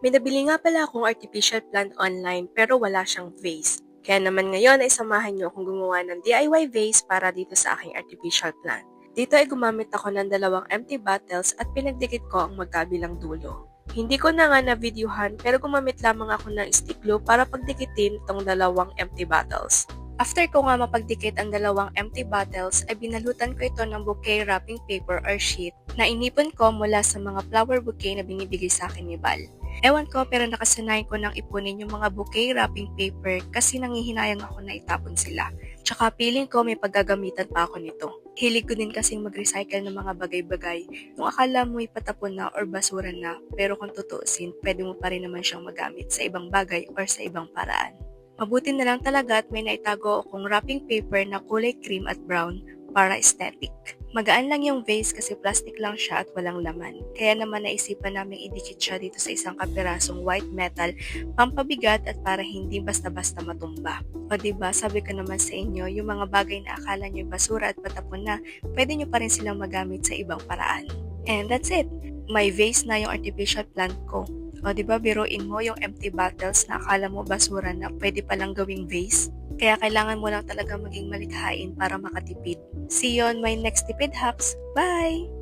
May nabili nga pala akong artificial plant online pero wala siyang vase. Kaya naman ngayon ay samahan niyo akong gumawa ng DIY vase para dito sa aking artificial plant. Dito ay gumamit ako ng 2 empty bottles at pinagdikit ko ang magkabilang dulo. Hindi ko na nga na-videohan pero gumamit lamang ako ng stick glue para pagdikitin itong 2 empty bottles. After ko nga mapagdikit ang 2 empty bottles, ay binalutan ko ito ng bouquet wrapping paper or sheet na inipon ko mula sa mga flower bouquet na binibigay sa akin ni Bal. Ewan ko pero nakasanayan ko nang ipunin yung mga bouquet wrapping paper kasi nangihinayang ako na itapon sila. Tsaka feeling ko may paggagamitan pa ako nito. Hilig ko din kasing mag-recycle ng mga bagay-bagay. Yung akala mo ipatapon na or basura na, pero kung tutuusin, pwede mo pa rin naman siyang magamit sa ibang bagay or sa ibang paraan. Mabuti na lang talaga at may naitago akong wrapping paper na kulay cream at brown para aesthetic. Magaan lang yung vase kasi plastic lang siya at walang laman. Kaya naman naisipan namin idikit siya dito sa isang kapirasong white metal, pampabigat at para hindi basta-basta matumba. O diba, sabi ko naman sa inyo, yung mga bagay na akala nyo basura at patapon na, pwede nyo pa rin silang magamit sa ibang paraan. And that's it! May vase na yung artificial plant ko. O diba, biruin mo yung empty bottles na akala mo basura na pwede palang gawing vase? Kaya kailangan mo lang talaga maging malikhain para makatipid. See you on my next tipid hacks. Bye!